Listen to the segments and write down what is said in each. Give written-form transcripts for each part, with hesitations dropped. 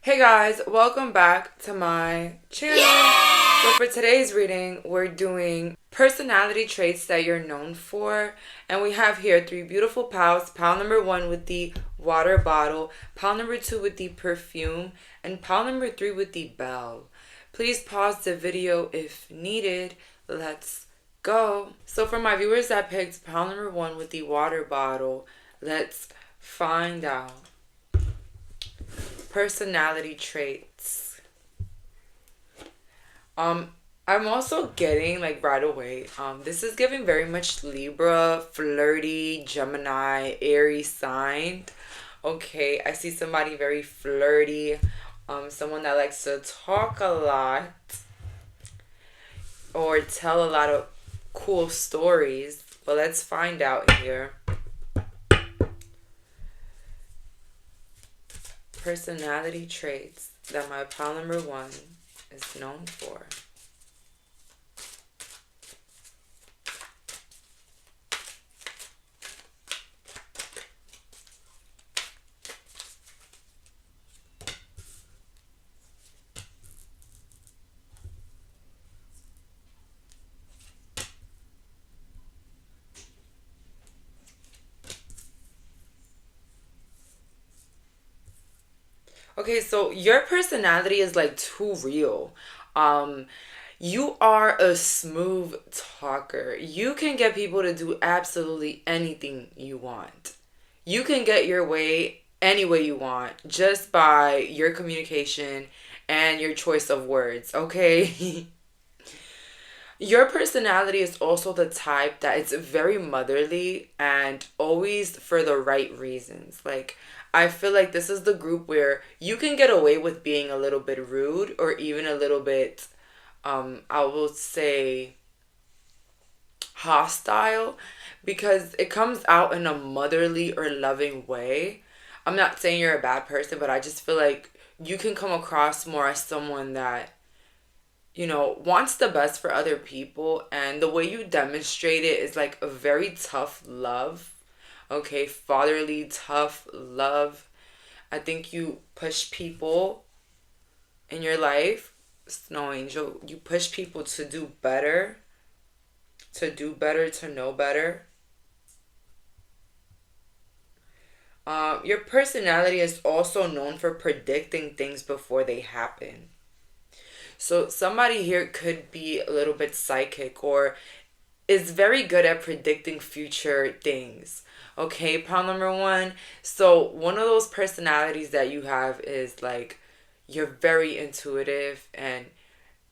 Hey guys, welcome back to my channel. So for today's reading, we're doing personality traits that you're known for. And we have here 3 beautiful pals. Pal number 1 with the water bottle, pal number 2 with the perfume, and pal number 3 with the bell. Please pause the video if needed. Let's go. So for my viewers that picked pal number 1 with the water bottle, let's find out. Personality traits. I'm also getting like right away. This is giving very much Libra, flirty, Gemini, Aries sign. Okay, I see somebody very flirty. Someone that likes to talk a lot or tell a lot of cool stories. But let's find out here. Personality traits that my pal number 1 is known for. Okay, so your personality is like too real. You are a smooth talker. You can get people to do absolutely anything you want. You can get your way any way you want just by your communication and your choice of words, okay? Your personality is also the type that it's very motherly and always for the right reasons. Like, I feel like this is the group where you can get away with being a little bit rude or even a little bit, I will say, hostile because it comes out in a motherly or loving way. I'm not saying you're a bad person, but I just feel like you can come across more as someone that wants the best for other people. And the way you demonstrate it is like a very tough love. Okay, fatherly, tough love. I think you push people in your life. Snow Angel, you push people to do better, to know better. Your personality is also known for predicting things before they happen. So somebody here could be a little bit psychic or is very good at predicting future things. Okay, problem number 1. So one of those personalities that you have is like you're very intuitive, and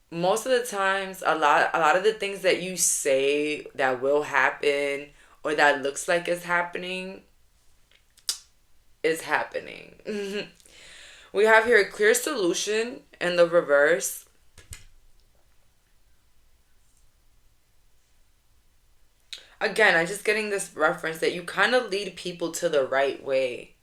most of the times a lot of the things that you say that will happen or that looks like it's happening is happening. We have here a clear solution in the reverse. Again, I'm just getting this reference that you kind of lead people to the right way.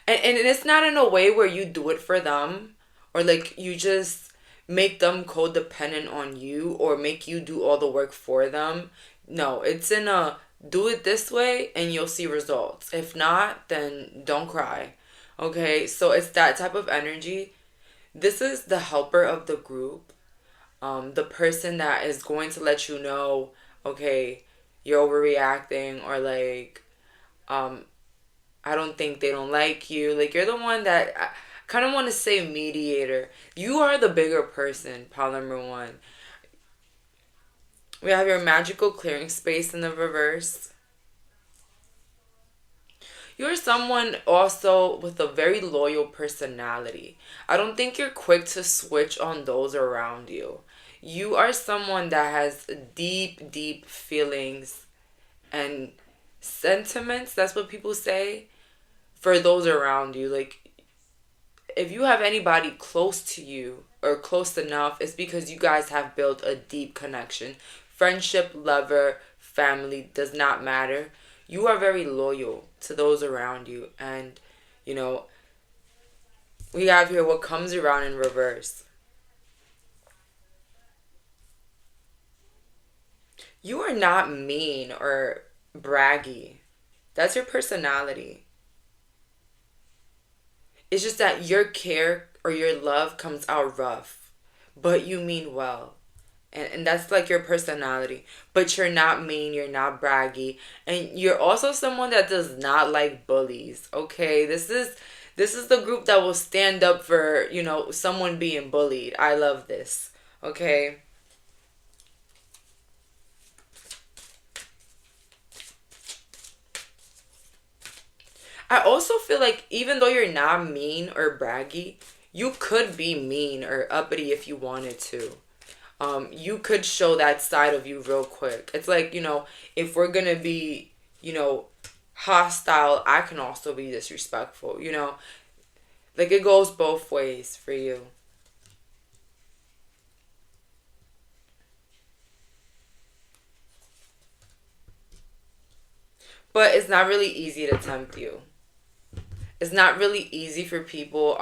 And it's not in a way where you do it for them or like you just make them codependent on you or make you do all the work for them. No, it's in a do it this way and you'll see results. If not, then don't cry. Okay, so it's that type of energy. This is the helper of the group. The person that is going to let you know, okay, you're overreacting, or like, I don't think they don't like you. Like, you're the one that I kind of want to say mediator. You are the bigger person, pile number 1. We have your magical clearing space in the reverse. You're someone also with a very loyal personality. I don't think you're quick to switch on those around you. You are someone that has deep, deep feelings and sentiments. That's what people say for those around you. Like, if you have anybody close to you or close enough, it's because you guys have built a deep connection. Friendship, lover, family, does not matter. You are very loyal to those around you. And, you know, we have here what comes around in reverse. You are not mean or braggy. That's your personality. It's just that your care or your love comes out rough, but you mean well. And that's like your personality. But you're not mean, you're not braggy, and you're also someone that does not like bullies. Okay? This is the group that will stand up for, someone being bullied. I love this. Okay? I also feel like even though you're not mean or braggy, you could be mean or uppity if you wanted to. You could show that side of you real quick. It's like, if we're gonna be, you know, hostile, I can also be disrespectful. Like it goes both ways for you. But it's not really easy to tempt you. It's not really easy for people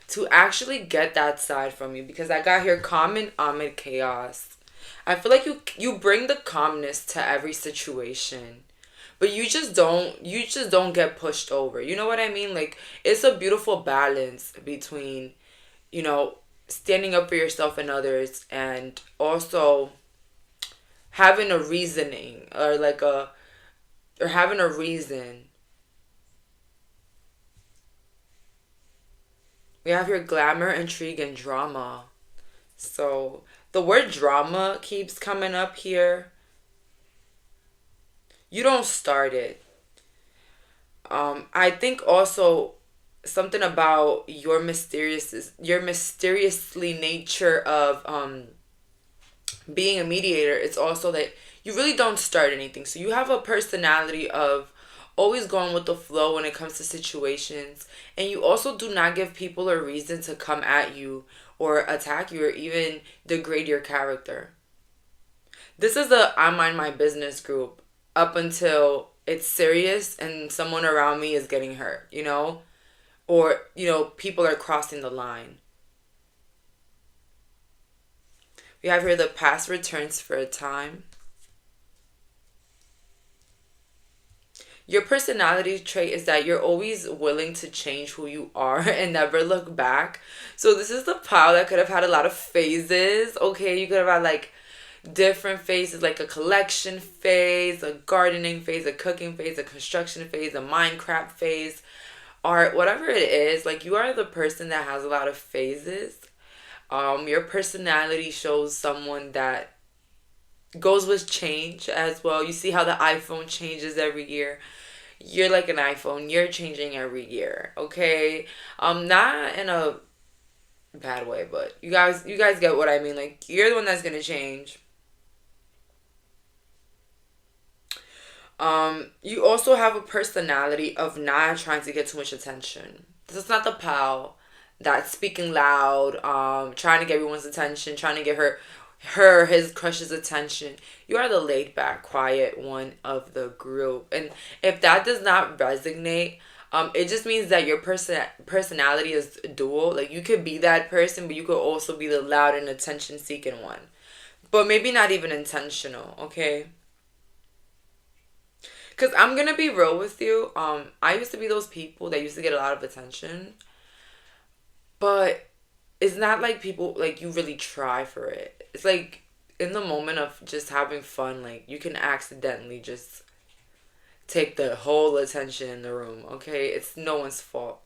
to actually get that side from you because I got here calm and amid chaos. I feel like you bring the calmness to every situation. But you just don't get pushed over. You know what I mean? Like it's a beautiful balance between, you know, standing up for yourself and others and also having a reasoning or having a reason. We have here glamour, intrigue, and drama. So the word drama keeps coming up here. You don't start it. I think also something about your mysteriously nature of being a mediator. It's also that you really don't start anything. So you have a personality of always going with the flow when it comes to situations, and you also do not give people a reason to come at you or attack you or even degrade your character. This is a I mind my business group up until it's serious and someone around me is getting hurt. Or, people are crossing the line. We have here the past returns for a time. Your personality trait is that you're always willing to change who you are and never look back. So this is the pile that could have had a lot of phases. Okay, you could have had like different phases, like a collection phase, a gardening phase, a cooking phase, a construction phase, a Minecraft phase, art, whatever it is. Like you are the person that has a lot of phases. Your personality shows someone that goes with change as well. You see how the iPhone changes every year. You're like an iPhone. You're changing every year. Okay. Not in a bad way, but you guys get what I mean. Like you're the one that's gonna change. You also have a personality of not trying to get too much attention. This is not the pal that's speaking loud, trying to get everyone's attention, trying to get his crush's attention. You are the laid back, quiet one of the group. And if that does not resonate, it just means that your personality is dual. Like you could be that person, but you could also be the loud and attention seeking one. But maybe not even intentional, okay? Cause I'm gonna be real with you. I used to be those people that used to get a lot of attention, but it's not like people like you really try for it. It's like in the moment of just having fun, like you can accidentally just take the whole attention in the room. Okay, it's no one's fault.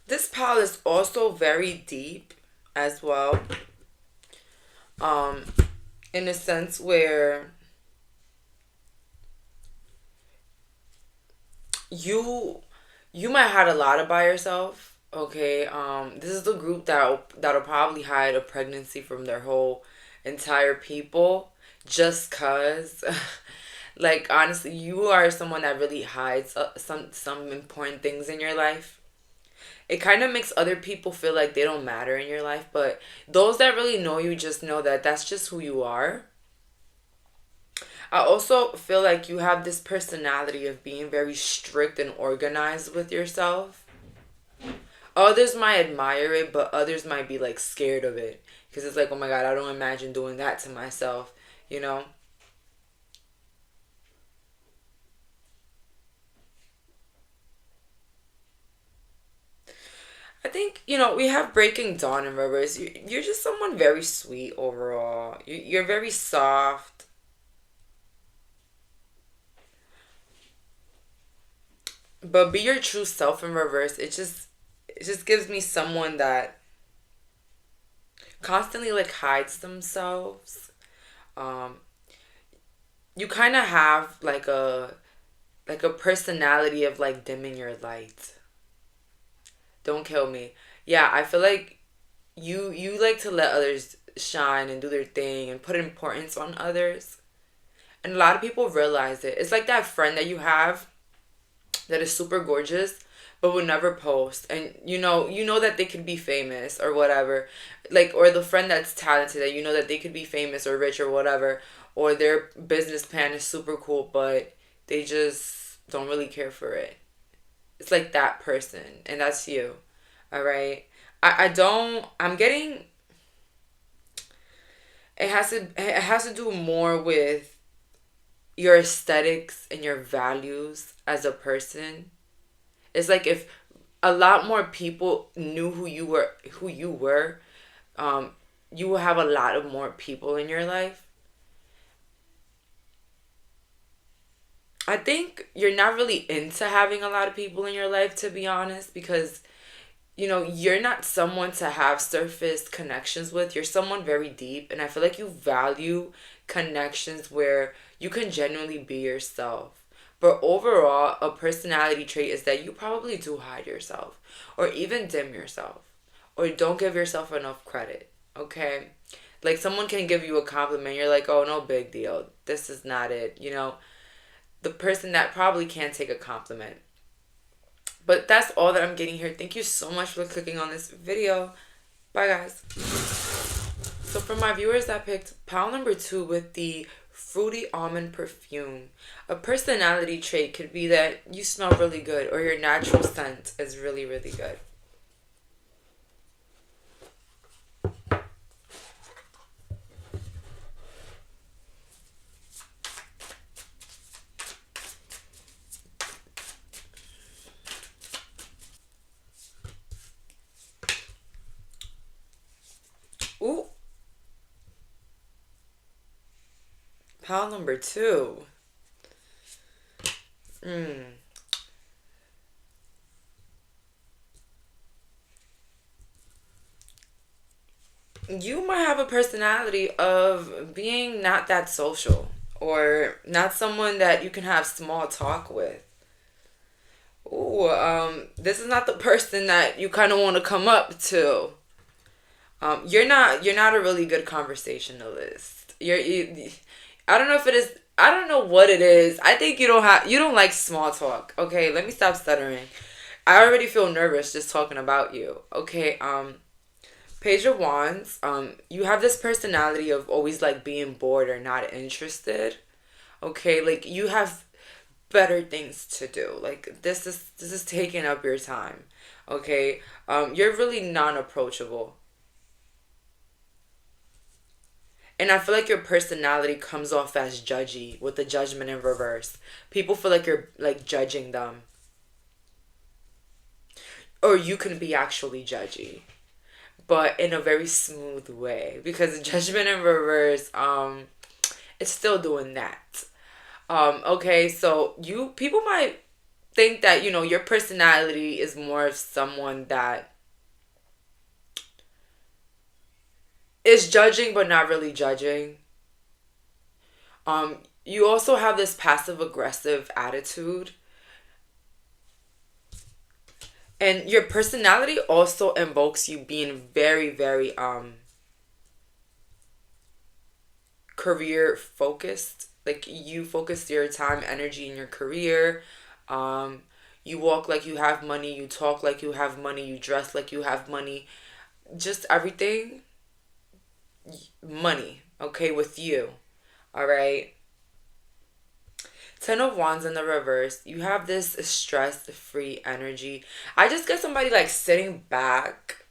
This pile is also very deep as well. Um, in a sense where you you might hide a lot about yourself. Okay, this is the group that'll probably hide a pregnancy from their whole entire people. just cause. Like, honestly, you are someone that really hides some important things in your life. It kind of makes other people feel like they don't matter in your life, but those that really know you just know that that's just who you are. I also feel like you have this personality of being very strict and organized with yourself. Others might admire it, but others might be like scared of it because it's like, oh my God, I don't imagine doing that to myself, you know? I think, we have Breaking Dawn in reverse. You're just someone very sweet overall. You're very soft. But be your true self in reverse. It just gives me someone that constantly like hides themselves. Um, you kind of have like a personality of like dimming your light. Don't kill me. Yeah, I feel like you like to let others shine and do their thing and put importance on others. And a lot of people realize it. It's like that friend that you have that is super gorgeous but would never post, and you know that they could be famous or whatever, like, or the friend that's talented that you know that they could be famous or rich or whatever, or their business plan is super cool but they just don't really care for it. It's like that person, and that's you. All right. I don't, I'm getting, it has to do more with your aesthetics and your values as a person. It's like if a lot more people knew who you were, um, you will have a lot of more people in your life. I think you're not really into having a lot of people in your life, to be honest, because you're not someone to have surface connections with. You're someone very deep, and I feel like you value connections where you can genuinely be yourself. But overall, a personality trait is that you probably do hide yourself, or even dim yourself, or don't give yourself enough credit. Okay? Like, someone can give you a compliment, you're like, oh, no big deal. This is not it. The person that probably can't take a compliment. But that's all that I'm getting here. Thank you so much for clicking on this video. Bye, guys. So for my viewers that picked pile number 2 with the fruity almond perfume, a personality trait could be that you smell really good or your natural scent is really, really good. Ooh, pile number 2. Mm. You might have a personality of being not that social or not someone that you can have small talk with. Ooh, this is not the person that you kind of want to come up to. You're not a really good conversationalist. I don't know if it is. I don't know what it is. I think you don't like small talk. Okay, let me stop stuttering. I already feel nervous just talking about you. Okay, Page of Wands. You have this personality of always like being bored or not interested. Okay, like you have better things to do. Like this is taking up your time. Okay, you're really non-approachable. And I feel like your personality comes off as judgy with the judgment in reverse. People feel like you're like judging them. Or you can be actually judgy. But in a very smooth way. Because judgment in reverse, it's still doing that. Okay, so people might think that, your personality is more of someone that is judging but not really judging. You also have this passive aggressive attitude, and your personality also invokes you being very, very career focused. Like you focus your time, energy in your career. You walk like you have money, you talk like you have money, you dress like you have money. Just everything money, okay, with you. All right. Ten of Wands in the reverse. You have this stress-free energy. I just get somebody like sitting back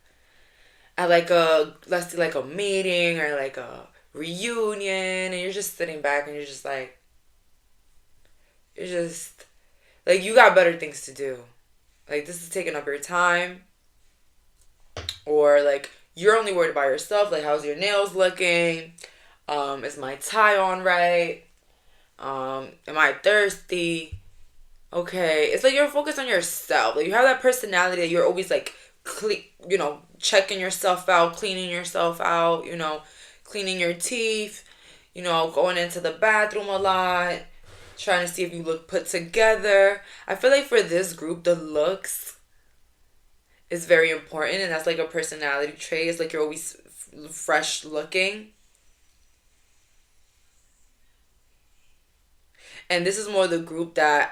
at like a, let's say like a meeting or like a reunion, and you're just sitting back and you're just like you got better things to do. Like this is taking up your time, or like you're only worried about yourself. Like how's your nails looking? Is my tie on right? Am I thirsty? Okay, it's like you're focused on yourself. Like you have that personality that you're always like, checking yourself out, cleaning yourself out. Cleaning your teeth. Going into the bathroom a lot, trying to see if you look put together. I feel like for this group, the looks is very important, and that's like a personality trait. It's like you're always fresh looking. And this is more the group that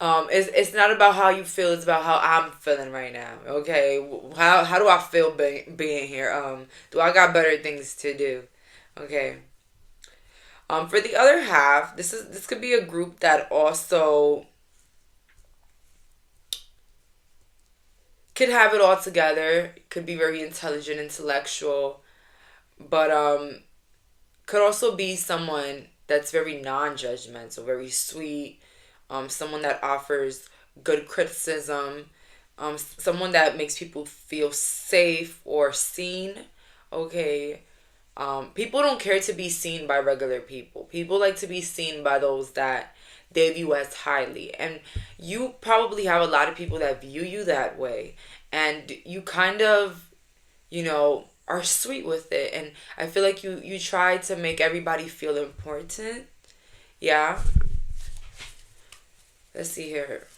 it's not about how you feel, it's about how I'm feeling right now. Okay, how do I feel being here? Do I got better things to do? Okay. For the other half, this could be a group that also could have it all together. Could be very intelligent, intellectual, but could also be someone that's very non-judgmental, very sweet, someone that offers good criticism, someone that makes people feel safe or seen. Okay. People don't care to be seen by regular people. People like to be seen by those that they view as highly. And you probably have a lot of people that view you that way. And you kind of, are sweet with it. And I feel like you try to make everybody feel important. Yeah. Let's see here.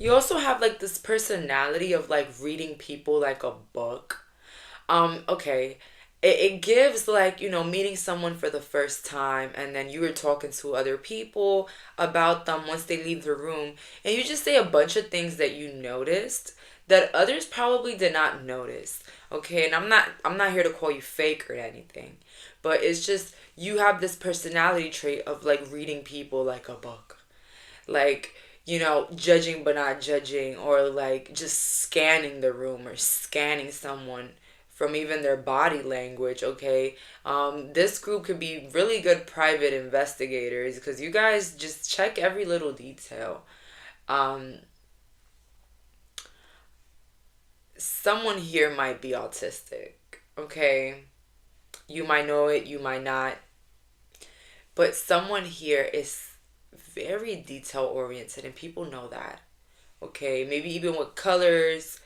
You also have like this personality of like reading people like a book. Okay. It gives like, meeting someone for the first time, and then you were talking to other people about them once they leave the room, and you just say a bunch of things that you noticed that others probably did not notice. Okay, and I'm not here to call you fake or anything, but it's just you have this personality trait of like reading people like a book. Like, judging but not judging, or like just scanning the room or scanning someone from even their body language. Okay. This group could be really good private investigators because you guys just check every little detail. um Someone here might be autistic. Okay, you might know it, you might not, but someone here is very detail oriented, and people know that. Okay, maybe even with colors,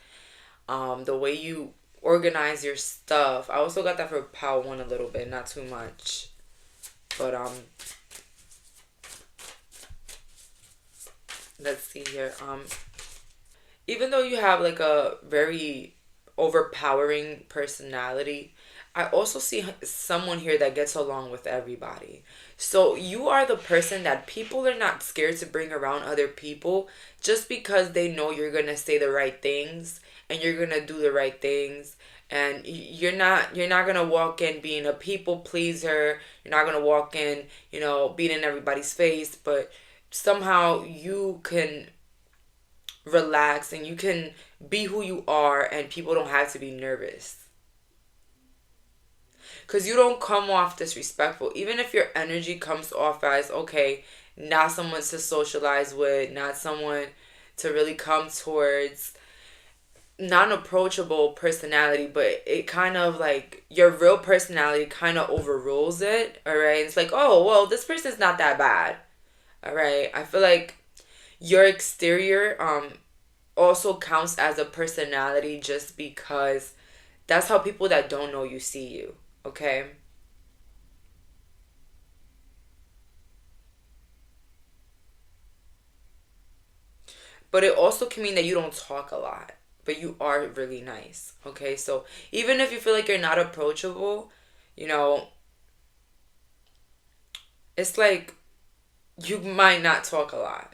the way you organize your stuff. I also got that for Power One a little bit, not too much, but let's see here. Even though you have like a very overpowering personality, I also see someone here that gets along with everybody. So you are the person that people are not scared to bring around other people just because they know you're going to say the right things and you're going to do the right things, and you're not going to walk in being a people pleaser. You're not going to walk in, being in everybody's face, but somehow you can relax and you can be who you are, and people don't have to be nervous because you don't come off disrespectful. Even if your energy comes off as, okay, not someone to socialize with, not someone to really come towards, not an approachable personality, but it kind of like your real personality kind of overrules it. All right, it's like, oh well, this person's not that bad. All right, I feel like your exterior also counts as a personality just because that's how people that don't know you see you, okay? But it also can mean that you don't talk a lot, but you are really nice, okay? So even if you feel like you're not approachable, you know, it's like you might not talk a lot.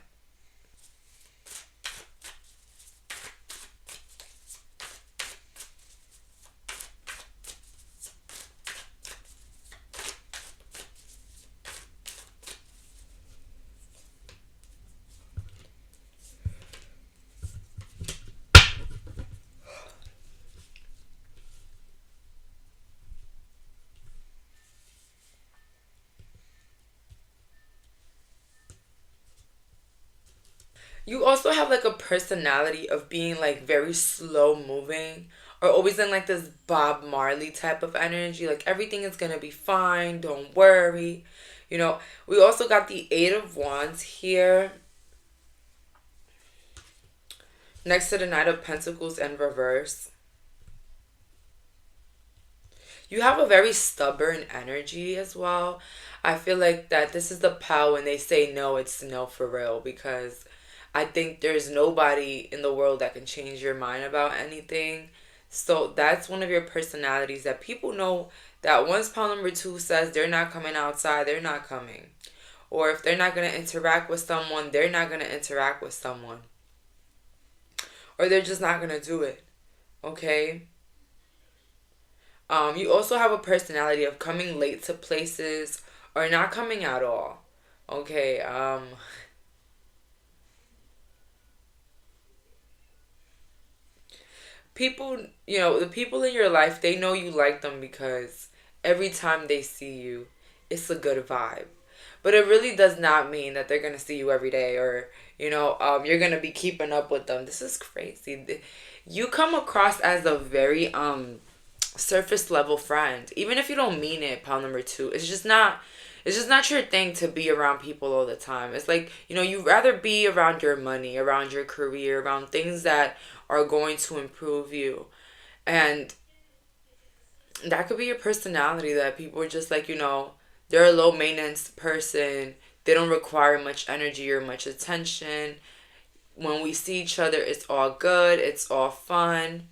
You also have like a personality of being like very slow moving or always in like this Bob Marley type of energy. Like everything is gonna be fine, don't worry. You know, we also got the Eight of Wands here next to the Knight of Pentacles in reverse. You have a very stubborn energy as well. I feel like that this is the power when they say no, it's no for real because I think there's nobody in the world that can change your mind about anything. So that's one of your personalities that people know that once pound number two says they're not coming outside, they're not coming. Or if they're not going to interact with someone, they're not going to interact with someone. Or they're just not going to do it. Okay? You also have a personality of coming late to places or not coming at all. Okay? People, the people in your life, they know you like them because every time they see you, it's a good vibe. But it really does not mean that they're going to see you every day or, you're going to be keeping up with them. This is crazy. You come across as a very surface level friend. Even if you don't mean it, pal number two. It's just not your thing to be around people all the time. It's like, you'd rather be around your money, around your career, around things that are going to improve you. And that could be your personality that people are just like, they're a low maintenance person. They don't require much energy or much attention. When we see each other, it's all good. It's all fun.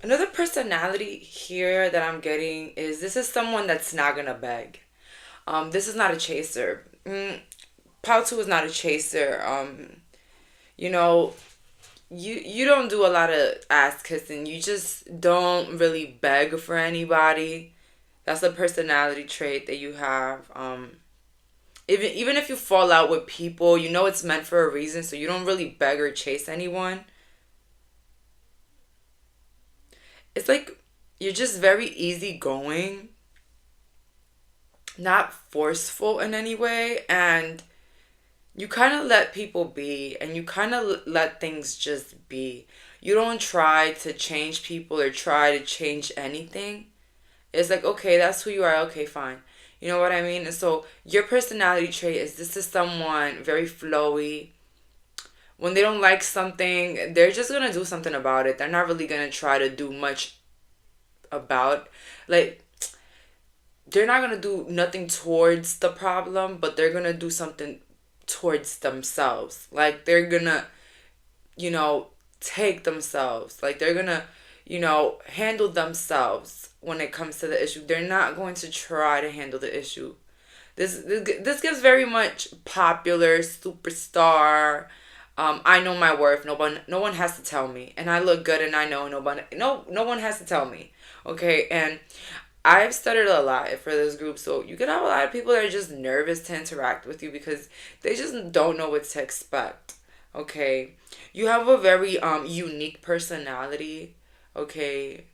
Another personality here that I'm getting is this is someone that's not gonna beg. This is not a chaser. Pao 2 is not a chaser. You know, you don't do a lot of ass kissing. You just don't really beg for anybody. That's a personality trait that you have. Even if you fall out with people, you know it's meant for a reason, so you don't really beg or chase anyone. It's like you're just very easygoing, not forceful in any way, and you kind of let people be and you kind of let things just be. You don't try to change people or try to change anything. It's like, okay, that's who you are. Okay, fine. You know what I mean? And so your personality trait is this is someone very flowy. When they don't like something, they're just going to do something about it. They're not really going to try to do much about, like, they're not going to do nothing towards the problem, but they're going to do something towards themselves. Like, they're going to, you know, take themselves. Like, they're going to, handle themselves when it comes to the issue. They're not going to try to handle the issue. This gives very much popular superstar. I know my worth. No one has to tell me, and I look good, and I know nobody. No one has to tell me. Okay, and I've studied a lot for this group, so you could have a lot of people that are just nervous to interact with you because they just don't know what to expect. Okay, you have a very unique personality. Okay,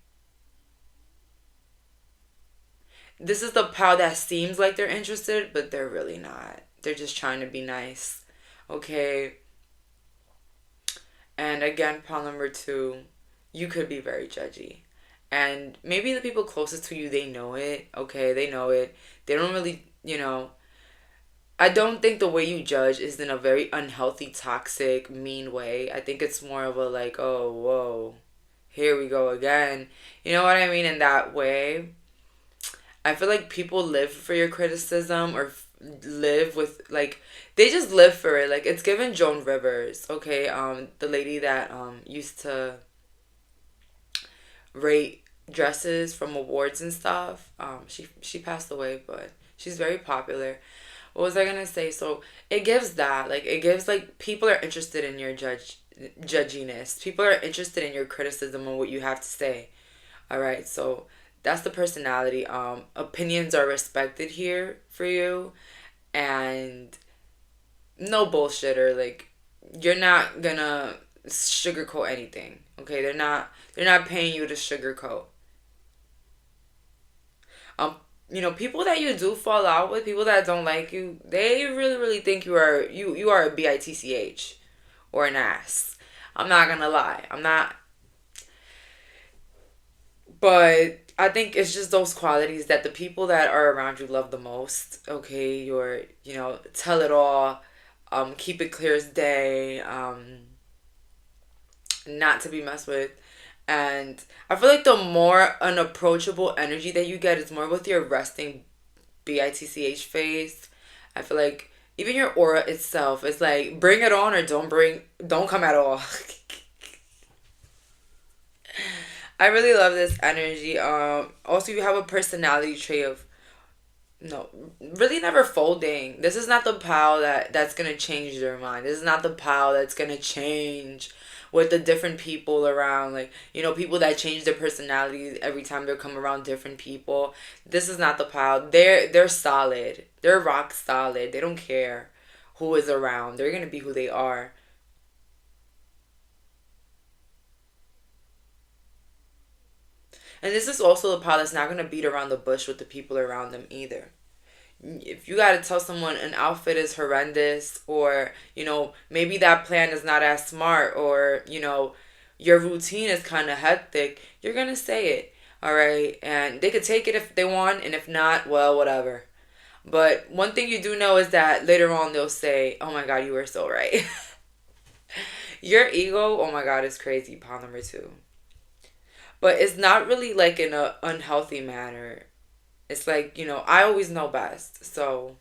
this is the pal that seems like they're interested, but they're really not. They're just trying to be nice. Okay. And again, problem number two, you could be very judgy. And maybe the people closest to you, they know it. Okay, they know it. They don't really, I don't think the way you judge is in a very unhealthy, toxic, mean way. I think it's more of a like, oh, whoa, here we go again. You know what I mean? In that way. I feel like people live for your criticism or live with like they just live for it. Like it's given Joan Rivers, okay, the lady that used to rate dresses from awards and stuff. She passed away, but she's very popular. What was I gonna say? So it gives that like it gives like people are interested in your judginess. People are interested in your criticism and what you have to say. All right, so that's the personality. Opinions are respected here for you, and no bullshitter. Like you're not gonna sugarcoat anything. Okay, they're not paying you to sugarcoat. Um, people that you do fall out with, people that don't like you, they really really think you are a bitch or an ass. I'm not gonna lie. I'm not. But I think it's just those qualities that the people that are around you love the most. Okay, tell it all, keep it clear as day, not to be messed with. And I feel like the more unapproachable energy that you get is more with your resting bitch phase. I feel like even your aura itself is like bring it on or don't come at all. I really love this energy. Also you have a personality trait of no, really never folding. This is not the pal that's gonna change their mind. This is not the pal that's gonna change with the different people around. Like people that change their personalities every time they come around different people. This is not the pal. They're solid. They're rock solid. They don't care who is around. They're gonna be who they are. And this is also the pal that's not gonna beat around the bush with the people around them either. If you got to tell someone an outfit is horrendous or maybe that plan is not as smart or your routine is kind of hectic, you're going to say it. All right, and they could take it if they want, and if not, well, whatever. But one thing you do know is that later on they'll say, oh my god, you were so right. Your ego, oh my god, is crazy. Pile number two. But it's not really like in a unhealthy manner. It's like, I always know best. So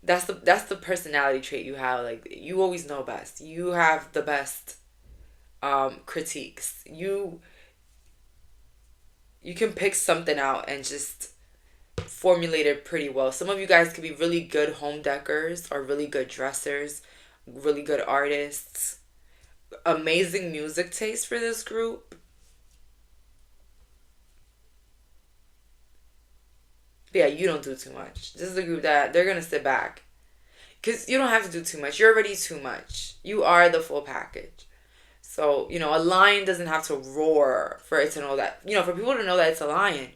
that's the personality trait you have. Like you always know best. You have the best critiques. You can pick something out and just formulate it pretty well. Some of you guys could be really good home deckers or really good dressers, really good artists. Amazing music taste for this group. But yeah, you don't do too much. This is a group that they're gonna sit back. Because you don't have to do too much. You're already too much. You are the full package. So, a lion doesn't have to roar for it to know that, for people to know that it's a lion.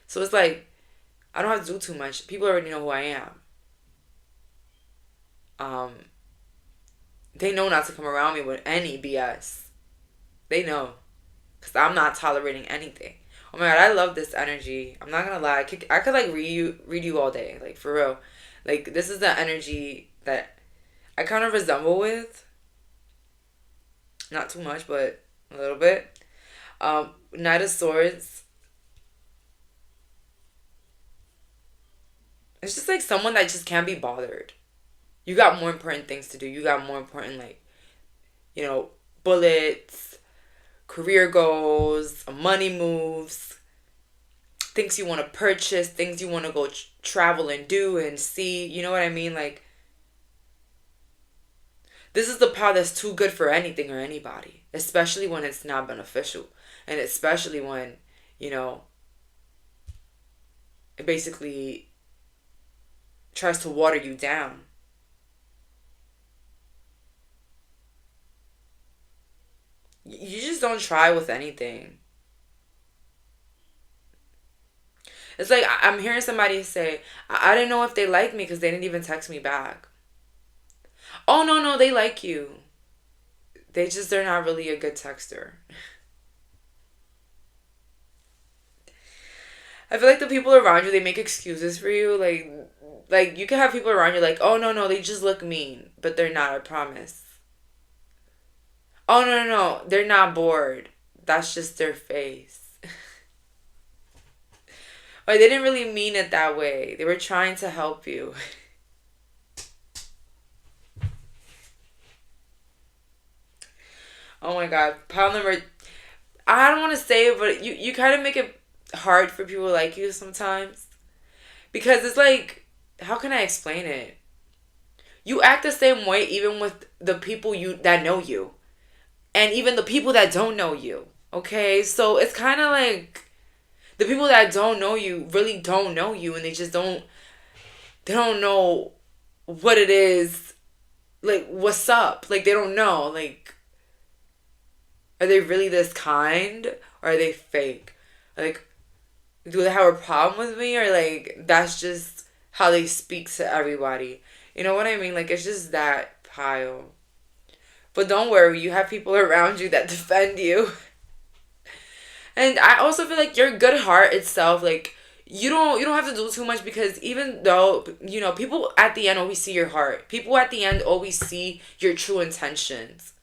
So it's like, I don't have to do too much. People already know who I am. Um, they know not to come around me with any BS. They know. Because I'm not tolerating anything. Oh my god, I love this energy. I'm not gonna lie. I could like read you all day. Like for real. Like this is the energy that I kind of resemble with. Not too much, but a little bit. Knight of Swords. It's just like someone that just can't be bothered. You got more important things to do. You got more important like, bullets, career goals, money moves, things you want to purchase, things you want to go travel and do and see. You know what I mean? Like, this is the power that's too good for anything or anybody, especially when it's not beneficial. And especially when, it basically tries to water you down. You just don't try with anything. It's like I'm hearing somebody say, I didn't know if they like me because they didn't even text me back. Oh, no, no, they like you. They're not really a good texter. I feel like the people around you, they make excuses for you. Like you can have people around you like, oh, no, no, they just look mean. But they're not, I promise. Oh, no, no, no, they're not bored. That's just their face. Like, they didn't really mean it that way. They were trying to help you. Oh my God. Pile number... I don't want to say it, but you kind of make it hard for people like you sometimes. Because it's like, how can I explain it? You act the same way even with the people that know you. And even the people that don't know you. Okay? So it's kind of like the people that don't know you really don't know you, and they don't know what it is, like, what's up. Like, they don't know. Like, are they really this kind? Or are they fake? Like, do they have a problem with me? Or, like, that's just how they speak to everybody. You know what I mean? Like, it's just that pile. But don't worry, you have people around you that defend you. And I also feel like your good heart itself, like, you don't have to do too much, because even though, people at the end always see your heart. People at the end always see your true intentions.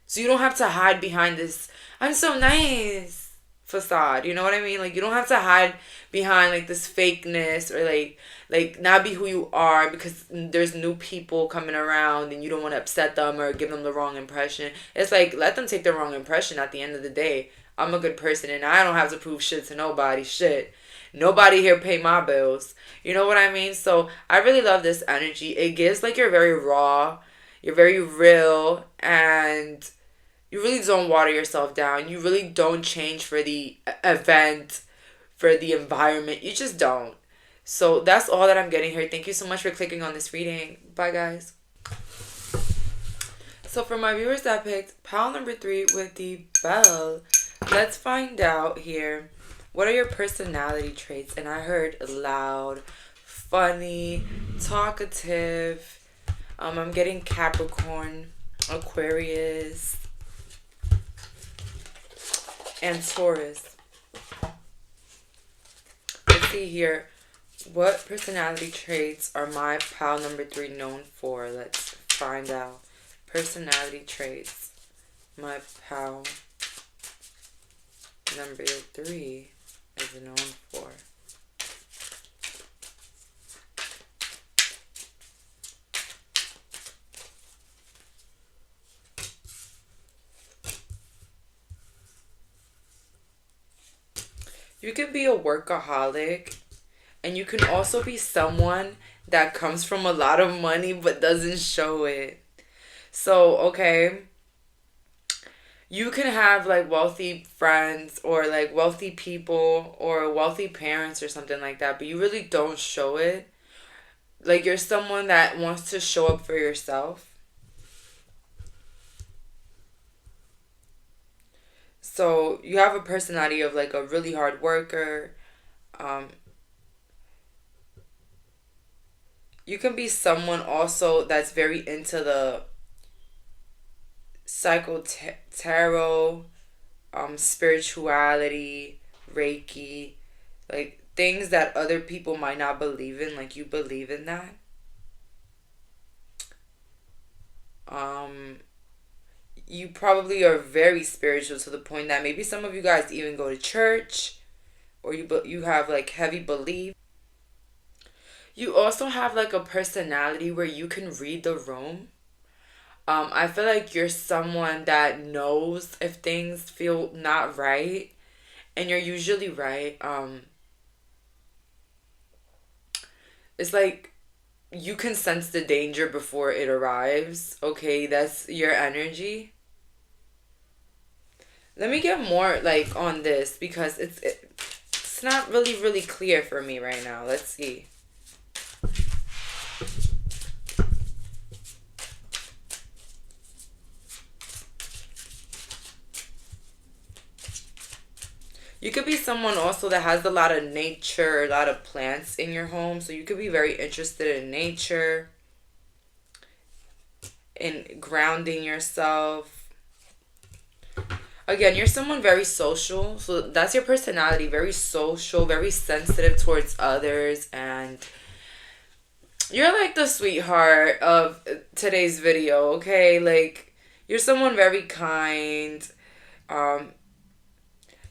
So you don't have to hide behind this "I'm so nice" facade. You know what I mean? Like, you don't have to hide behind like this fakeness, or like not be who you are because there's new people coming around and you don't want to upset them or give them the wrong impression. It's like, let them take the wrong impression. At the end of the day, I'm a good person and I don't have to prove shit to nobody. Shit. Nobody here pay my bills. You know what I mean? So I really love this energy. It gives like you're very raw, you're very real, and you really don't water yourself down. You really don't change for the event, for the environment. You just don't. So that's all that I'm getting here. Thank you so much for clicking on this reading. Bye, guys. So for my viewers that picked pile number 3 with the bell, let's find out here. What are your personality traits? And I heard loud, funny, talkative. I'm getting Capricorn, Aquarius, and Taurus. Let's see here. What personality traits are my pal number 3 known for? Let's find out. Personality traits. My pal number 3 is known for. You can be a workaholic, and you can also be someone that comes from a lot of money but doesn't show it. So, okay, you can have like wealthy friends or like wealthy people or wealthy parents or something like that, but you really don't show it. Like, you're someone that wants to show up for yourself. So you have a personality of like a really hard worker. You can be someone also that's very into the tarot, spirituality, Reiki, like things that other people might not believe in, like you believe in that. You probably are very spiritual to the point that maybe some of you guys even go to church, or you have like heavy belief. You also have like a personality where you can read the room. I feel like you're someone that knows if things feel not right, and you're usually right. It's like you can sense the danger before it arrives. Okay, that's your energy. Let me get more like on this because it's not really clear for me right now. Let's see. You could be someone also that has a lot of nature, a lot of plants in your home. So you could be very interested in nature, in grounding yourself. Again, you're someone very social. So that's your personality. Very social, very sensitive towards others. And you're like the sweetheart of today's video, okay? Like, you're someone very kind. Um,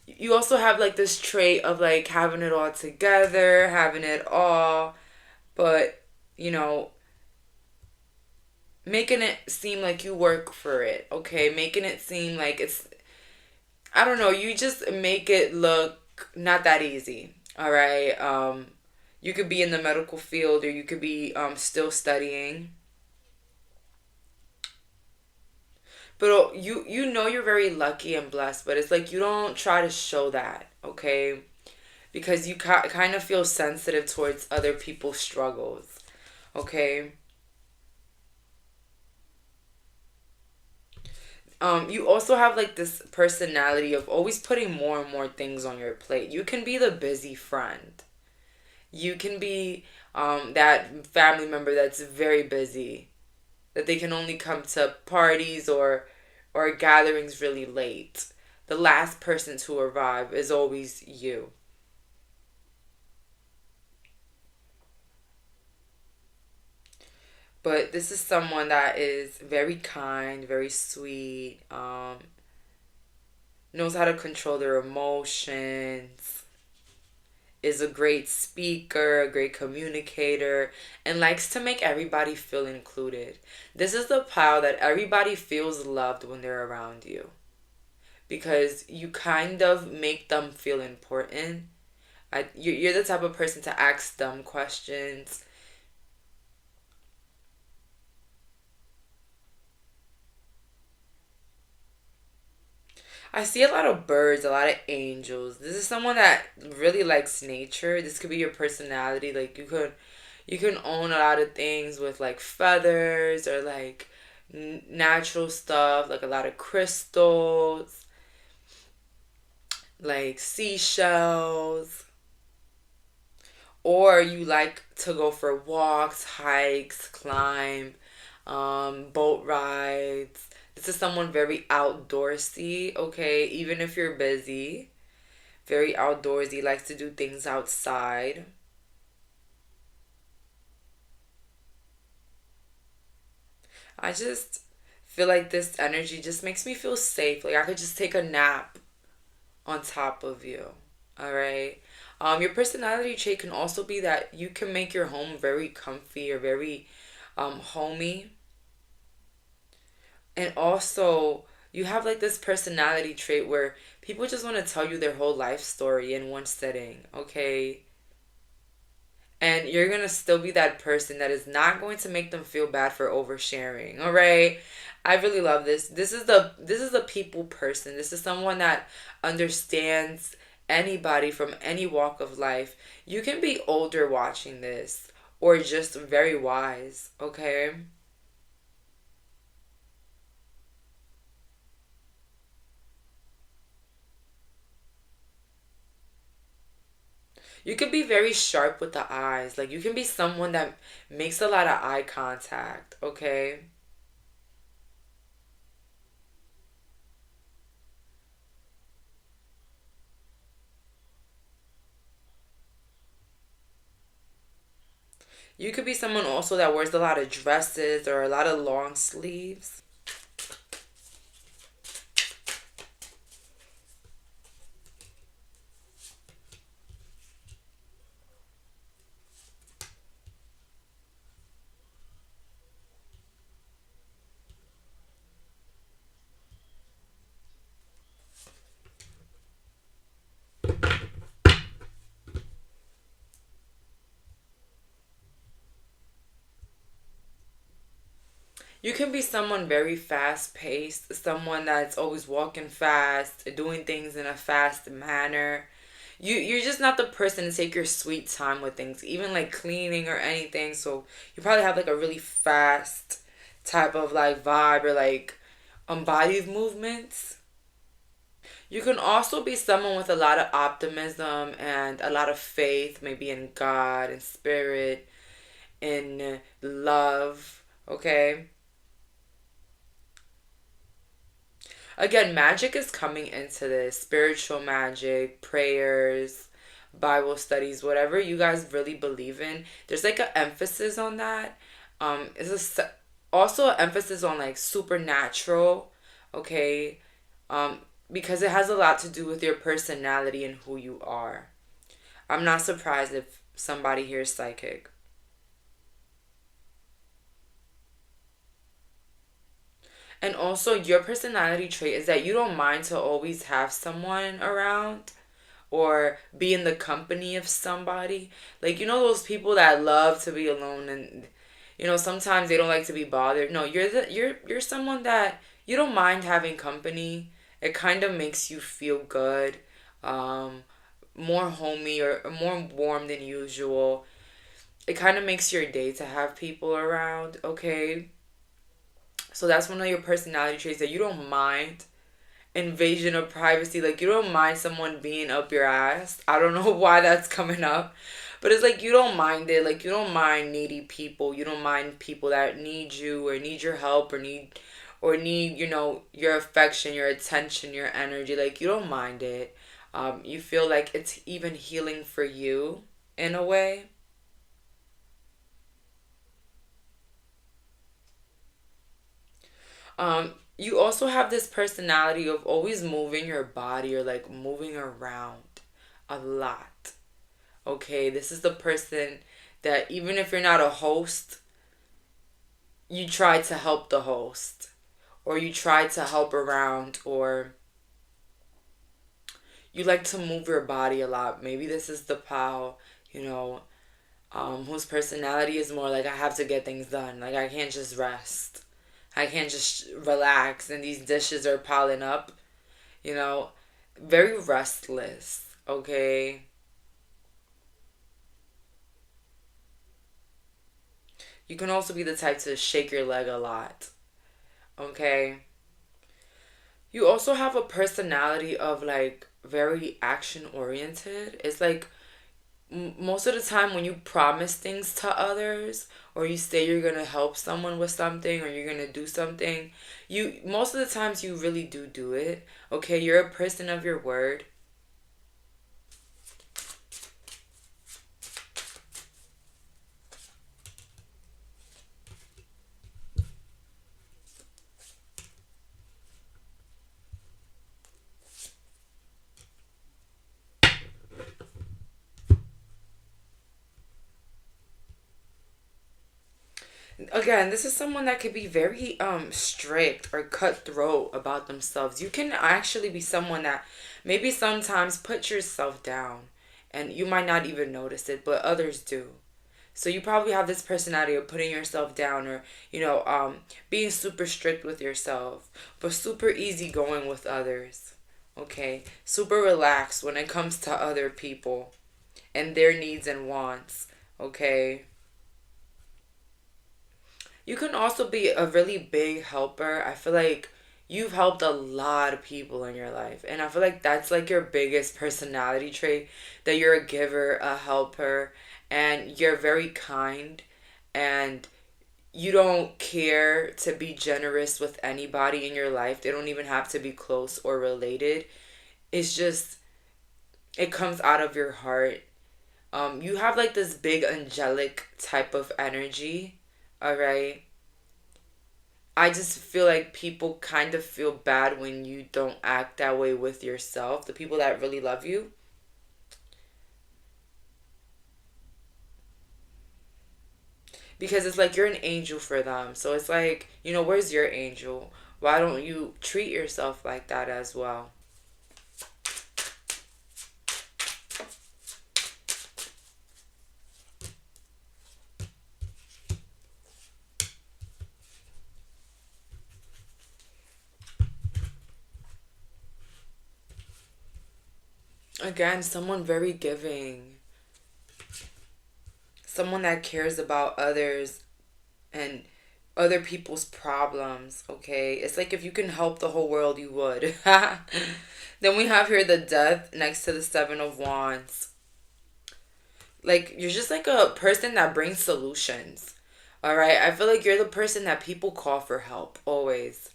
you also have like this trait of like having it all together, having it all, but you know, making it seem like you work for it, okay? Making it seem like it's, I don't know, you just make it look not that easy, all right? You could be in the medical field or you could be still studying. But you know you're very lucky and blessed, but it's like you don't try to show that, okay? Because you kind of feel sensitive towards other people's struggles, okay? You also have like this personality of always putting more and more things on your plate. You can be the busy friend. You can be that family member that's very busy, that they can only come to parties or gatherings really late. The last person to arrive is always you. But this is someone that is very kind, very sweet, knows how to control their emotions, is a great speaker, a great communicator, and likes to make everybody feel included. This is the pile that everybody feels loved when they're around you because you kind of make them feel important. You're the type of person to ask them questions. I see a lot of birds, a lot of angels. This is someone that really likes nature. This could be your personality. Like you can own a lot of things with like feathers or like natural stuff, like a lot of crystals, like seashells. Or you like to go for walks, hikes, climb, boat rides. This is someone very outdoorsy, okay? Even if you're busy, very outdoorsy, likes to do things outside. I just feel like this energy just makes me feel safe. Like I could just take a nap on top of you. All right. Your personality trait can also be that you can make your home very comfy or very homey. And also, you have like this personality trait where people just want to tell you their whole life story in one sitting, okay? And you're going to still be that person that is not going to make them feel bad for oversharing, all right? I really love this. This is a people person. This is someone that understands anybody from any walk of life. You can be older watching this or just very wise, okay? You can be very sharp with the eyes. Like you can be someone that makes a lot of eye contact, okay? You could be someone also that wears a lot of dresses or a lot of long sleeves. You can be someone very fast paced, someone that's always walking fast, doing things in a fast manner. You're just not the person to take your sweet time with things, even like cleaning or anything. So you probably have like a really fast type of like vibe or like body movements. You can also be someone with a lot of optimism and a lot of faith, maybe in God and spirit, in love, okay? Again, magic is coming into this spiritual magic, prayers, Bible studies, whatever you guys really believe in. There's like an emphasis on that. Also an emphasis on like supernatural, okay? Um, because it has a lot to do with your personality and who you are. I'm not surprised if somebody here is psychic. And also, your personality trait is that you don't mind to always have someone around or be in the company of somebody. Like, you know, those people that love to be alone and, you know, sometimes they don't like to be bothered. No, you're someone that you don't mind having company. It kind of makes you feel good, um, more homey or more warm than usual. It kind of makes your day to have people around, okay? So that's one of your personality traits that you don't mind invasion of privacy. Like you don't mind someone being up your ass. I don't know why that's coming up. But it's like you don't mind it. Like you don't mind needy people. You don't mind people that need you or need your help or need, you know, your affection, your attention, your energy. Like you don't mind it. You feel like it's even healing for you in a way. You also have this personality of always moving your body or like moving around a lot. Okay, this is the person that even if you're not a host, you try to help the host or you try to help around or you like to move your body a lot. Maybe this is the pal, you know, whose personality is more like I have to get things done. Like I can't just rest. I can't just relax and these dishes are piling up, you know. Very restless, okay? You can also be the type to shake your leg a lot, okay? You also have a personality of like very action oriented. It's like most of the time when you promise things to others or you say you're going to help someone with something or you're going to do something, you most of the times you really do it. Okay, you're a person of your word. Again, this is someone that could be very strict or cutthroat about themselves. You can actually be someone that maybe sometimes put yourself down and you might not even notice it, but others do. So you probably have this personality of putting yourself down or, you know, being super strict with yourself, but super easygoing with others. Okay? Super relaxed when it comes to other people and their needs and wants. Okay? You can also be a really big helper. I feel like you've helped a lot of people in your life. And I feel like that's like your biggest personality trait that you're a giver, a helper, and you're very kind and you don't care to be generous with anybody in your life. They don't even have to be close or related. It's just it comes out of your heart. You have like this big angelic type of energy, all right? I just feel like people kind of feel bad when you don't act that way with yourself. The people that really love you. Because it's like you're an angel for them. So it's like, you know, where's your angel? Why don't you treat yourself like that as well? Again, someone very giving. Someone that cares about others and other people's problems, okay? It's like if you can help the whole world, you would. Then we have here the Death next to the Seven of Wands. Like, you're just like a person that brings solutions. All right? I feel like you're the person that people call for help, always.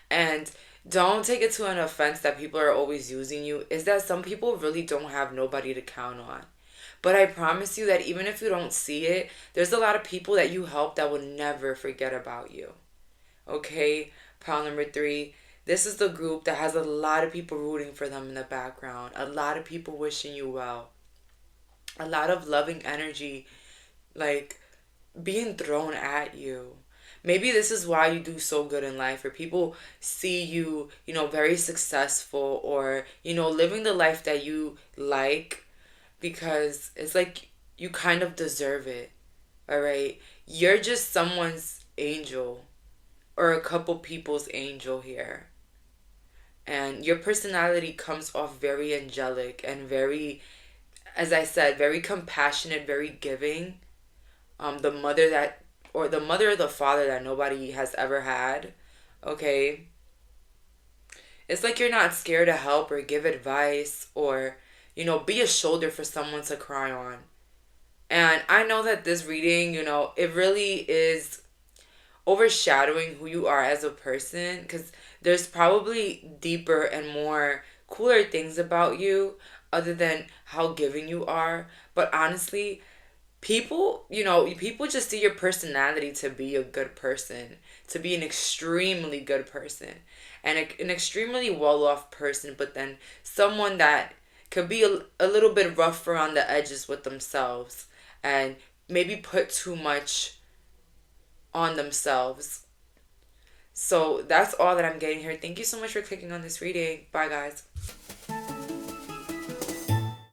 And don't take it to an offense that people are always using you. Is that some people really don't have nobody to count on. But I promise you that even if you don't see it, there's a lot of people that you help that will never forget about you. Okay? Pile number three. This is the group that has a lot of people rooting for them in the background. A lot of people wishing you well. A lot of loving energy, like, being thrown at you. Maybe this is why you do so good in life, or people see you, very successful, or, living the life that you like, because it's like you kind of deserve it. All right? You're just someone's angel, or a couple people's angel here. And your personality comes off very angelic and very, as I said, very compassionate, very giving. The mother that, or the mother or the father that nobody has ever had. Okay? It's like you're not scared to help or give advice or, be a shoulder for someone to cry on. And I know that this reading, it really is overshadowing who you are as a person, because there's probably deeper and more cooler things about you other than how giving you are. But honestly, people just see your personality to be a good person, to be an extremely good person, and an extremely well off person, but then someone that could be a little bit rough around the edges with themselves and maybe put too much on themselves. So that's all that I'm getting here. Thank you so much for clicking on this reading. Bye, guys.